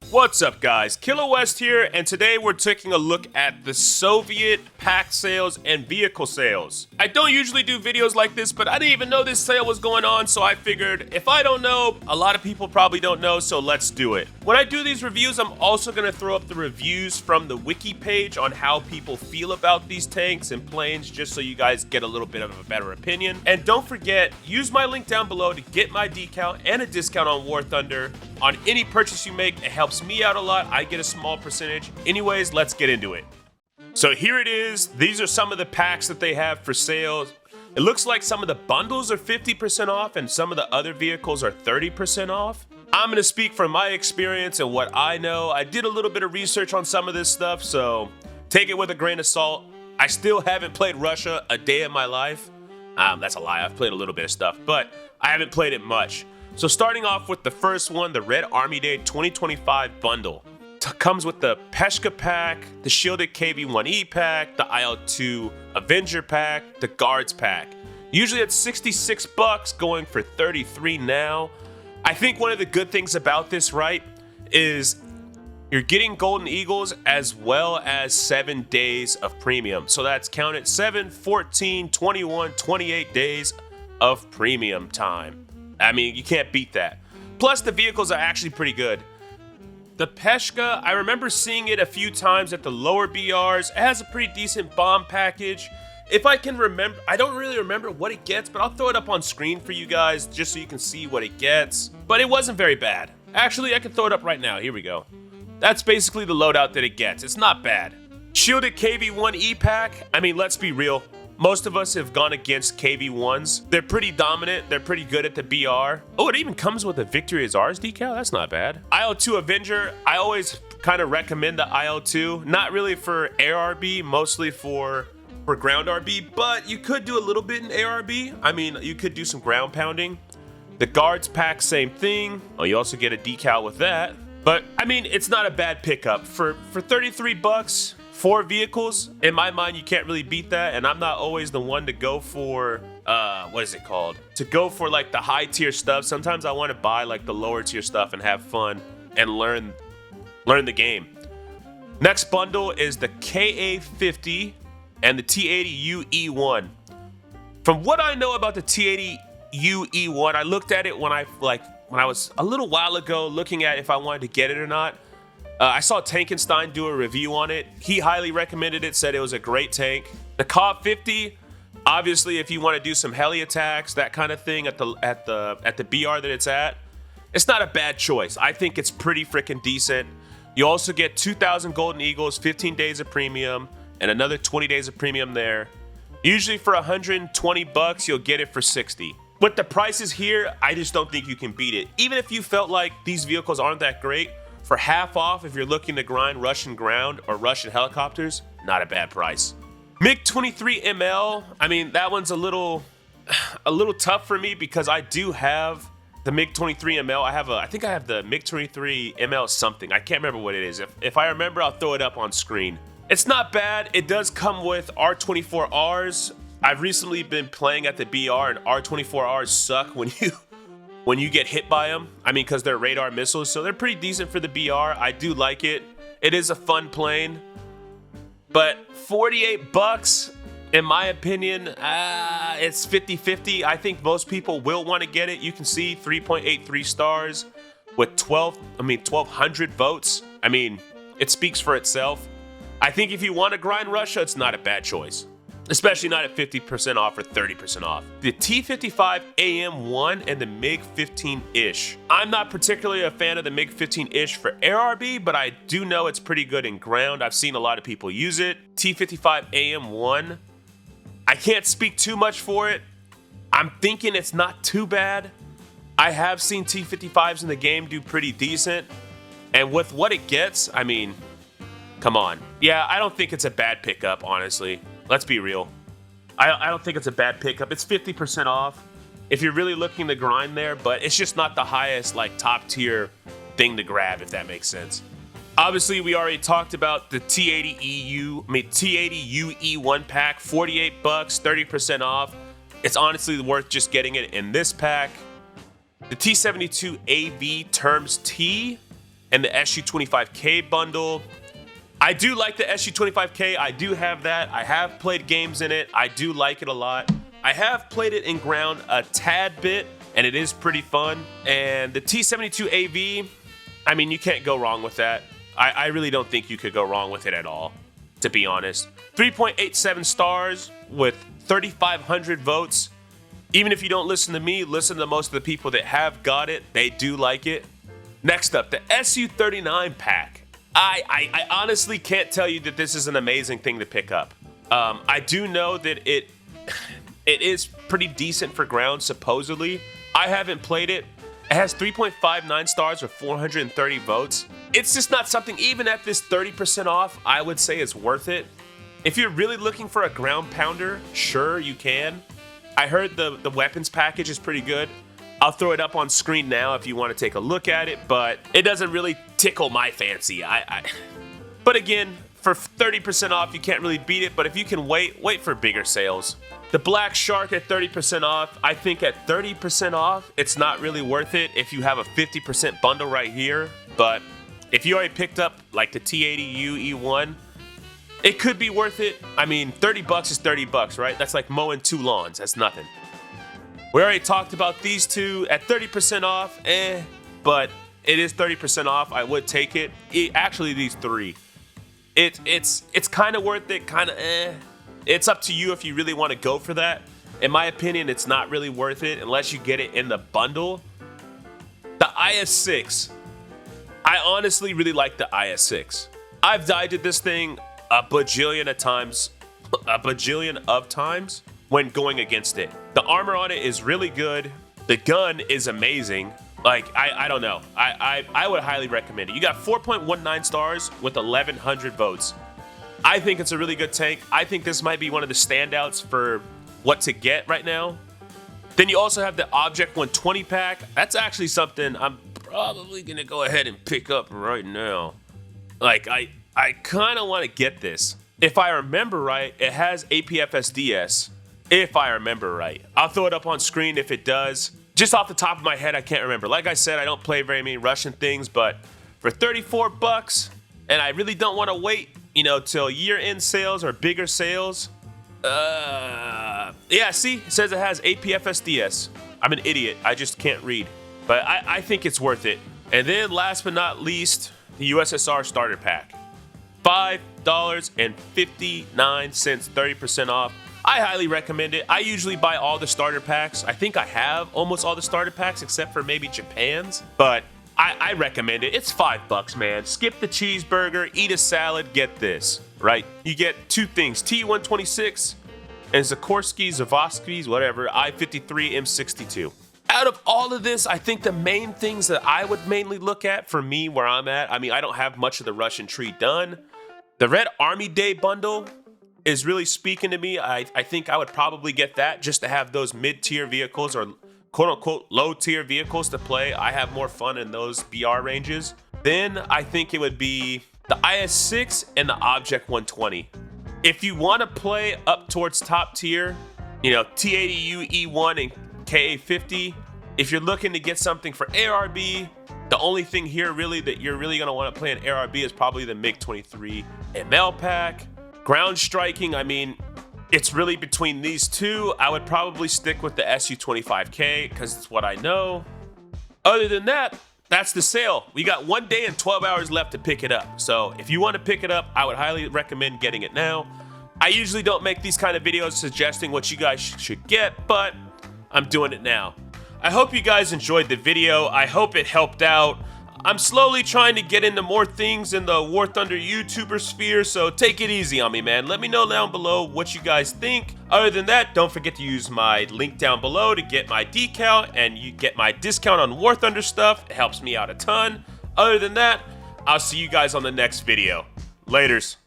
What's up guys, Kila West here, and today we're taking a look at the Soviet pack sales and vehicle sales. I don't usually do videos like this, but I didn't even know this sale was going on, so I figured if I don't know, a lot of people probably don't know, so let's do it. When I do these reviews, I'm also going to throw up the reviews from the wiki page on how people feel about these tanks and planes, just so you guys get a little bit of a better opinion. And don't forget, use my link down below to get my decal and a discount on War Thunder. On any purchase you make, it helps me out a lot. I get a small percentage. Anyways, let's get into it. So here it is. These are some of the packs that they have for sale. It looks like some of the bundles are 50% off and some of the other vehicles are 30% off. I'm gonna speak from my experience and what I know. I did a little bit of research on some of this stuff, so take it with a grain of salt. I still haven't played Russia a day in my life. That's a lie. I've played a little bit of stuff, but I haven't played it much. So starting off with the first one, the Red Army Day 2025 bundle. Comes with the Peshka Pack, the Shielded KV-1E Pack, the IL-2 Avenger Pack, the Guards Pack. Usually it's 66 bucks, going for 33 now. I think one of the good things about this, right, is you're getting Golden Eagles as well as 7 days of premium. So that's counted 7, 14, 21, 28 days of premium time. I mean, you can't beat that. Plus, the vehicles are actually pretty good. The Peshka, I remember seeing it a few times at the lower BRs. It has a pretty decent bomb package. If I can remember, I don't really remember what it gets, but I'll throw it up on screen for you guys just so you can see what it gets. But it wasn't very bad. Actually, I can throw it up right now. Here we go. That's basically the loadout that it gets. It's not bad. Shielded KV-1E Pack, I mean, let's be real. Most of us have gone against KV-1s. They're pretty dominant. They're pretty good at the BR. Oh, it even comes with a Victory is Ours decal? That's not bad. IL-2 Avenger, I always kind of recommend the IL-2. Not really for ARB, mostly for ground RB, but you could do a little bit in ARB. I mean, you could do some ground pounding. The Guards Pack, same thing. Oh, you also get a decal with that. But, I mean, it's not a bad pickup. For 33 bucks, 4 vehicles, in my mind, you can't really beat that, and I'm not always the one to go for, what is it called? To go for, like, the high-tier stuff. Sometimes I want to buy, like, the lower-tier stuff and have fun and learn the game. Next bundle is the KA-50 and the T-80U-E1. From what I know about the T-80U-E1, I looked at it when I was a little while ago looking at if I wanted to get it or not. I saw Tankenstein do a review on it. He highly recommended it, said it was a great tank. The KA-50, obviously, if you want to do some heli attacks, that kind of thing at the BR that it's at, it's not a bad choice. I think it's pretty freaking decent. You also get 2,000 Golden Eagles, 15 days of premium, and another 20 days of premium there. Usually for 120 bucks, you'll get it for 60. With the prices here, I just don't think you can beat it. Even if you felt like these vehicles aren't that great, for half off, if you're looking to grind Russian ground or Russian helicopters, not a bad price. MiG-23ML, I mean, that one's a little tough for me because I do have the MiG-23ML. I think I have the MiG-23ML something. I can't remember what it is. If I remember, I'll throw it up on screen. It's not bad. It does come with R-24Rs. I've recently been playing at the BR, and R-24Rs suck when you get hit by them. I mean, because they're radar missiles, so they're pretty decent for the BR. I do like it. It is a fun plane. But 48 bucks, in my opinion, it's 50-50. I think most people will want to get it. You can see 3.83 stars with 1,200 votes. I mean, it speaks for itself. I think if you want to grind Russia, it's not a bad choice. Especially not at 50% off or 30% off. The T-55AM1 and the MiG-15-ish. I'm not particularly a fan of the MiG-15-ish for ARB, but I do know it's pretty good in ground. I've seen a lot of people use it. T-55AM1, I can't speak too much for it. I'm thinking it's not too bad. I have seen T-55s in the game do pretty decent. And with what it gets, I mean, come on. Yeah, I don't think it's a bad pickup, honestly. Let's be real. I don't think it's a bad pickup. It's 50% off if you're really looking to grind there, but it's just not the highest, like, top tier thing to grab, if that makes sense. Obviously, we already talked about the T-80U-E1 Pack, 48 bucks, 30% off. It's honestly worth just getting it in this pack. The T-72AV TURMS T, and the SU-25K bundle. I do like the SU-25K. I do have that. I have played games in it. I do like it a lot. I have played it in ground a tad bit, and it is pretty fun. And the T-72AV, I mean, you can't go wrong with that. I really don't think you could go wrong with it at all, to be honest. 3.87 stars with 3,500 votes. Even if you don't listen to me, listen to most of the people that have got it. They do like it. Next up, the SU-39 pack. I honestly can't tell you that this is an amazing thing to pick up. I do know that it is pretty decent for ground, supposedly. I haven't played it. It has 3.59 stars with 430 votes. It's just not something, even at this 30% off, I would say is worth it. If you're really looking for a ground pounder, sure, you can. I heard the weapons package is pretty good. I'll throw it up on screen now if you want to take a look at it, but it doesn't really tickle my fancy. But again, for 30% off, you can't really beat it, but if you can wait for bigger sales. The Black Shark at 30% off, I think at 30% off, it's not really worth it if you have a 50% bundle right here, but if you already picked up like the T-80U-E1, it could be worth it. I mean, 30 bucks is 30 bucks, right? That's like mowing 2 lawns, that's nothing. We already talked about these two at 30% off, but it is 30% off. I would take it. Actually, these 3. It's kind of worth it, kind of It's up to you if you really want to go for that. In my opinion, it's not really worth it unless you get it in the bundle. The IS-6. I honestly really like the IS-6. I've died to this thing a bajillion of times when going against it. The armor on it is really good. The gun is amazing. Like, I don't know. I would highly recommend it. You got 4.19 stars with 1,100 votes. I think it's a really good tank. I think this might be one of the standouts for what to get right now. Then you also have the Object 120 pack. That's actually something I'm probably gonna go ahead and pick up right now. Like, I kind of want to get this. If I remember right, it has APFSDS. If I remember right. I'll throw it up on screen if it does. Just off the top of my head, I can't remember. Like I said, I don't play very many Russian things, but for 34 bucks, and I really don't want to wait, you know, till year-end sales or bigger sales. Yeah, see, it says it has APFSDS. I'm an idiot. I just can't read. But I think it's worth it. And then last but not least, the USSR Starter Pack. $5.59, 30% off. I highly recommend it. I usually buy all the starter packs. I think I have almost all the starter packs except for maybe Japan's. But I recommend it. It's $5, man. Skip the cheeseburger, eat a salad, get this, right? You get 2 things, T-126 and Zavosky's, whatever, I-53 M62. Out of all of this, I think the main things that I would mainly look at for me where I'm at, I mean, I don't have much of the Russian tree done. The Red Army Day bundle is really speaking to me. I think I would probably get that just to have those mid-tier vehicles or quote-unquote low-tier vehicles to play. I have more fun in those BR ranges. Then I think it would be the IS-6 and the Object 120. If you want to play up towards top tier, you know, T-80U-E1 and KA-50, if you're looking to get something for ARB, the only thing here really that you're really going to want to play in ARB is probably the MiG-23 ML pack. Ground striking, I mean, it's really between these two. I would probably stick with the SU-25K because it's what I know. Other than that, that's the sale. We got 1 day and 12 hours left to pick it up. So if you want to pick it up, I would highly recommend getting it now. I usually don't make these kind of videos suggesting what you guys should get, but I'm doing it now. I hope you guys enjoyed the video. I hope it helped out. I'm slowly trying to get into more things in the War Thunder YouTuber sphere, so take it easy on me, man. Let me know down below what you guys think. Other than that, don't forget to use my link down below to get my decal, and you get my discount on War Thunder stuff. It helps me out a ton. Other than that, I'll see you guys on the next video. Laters.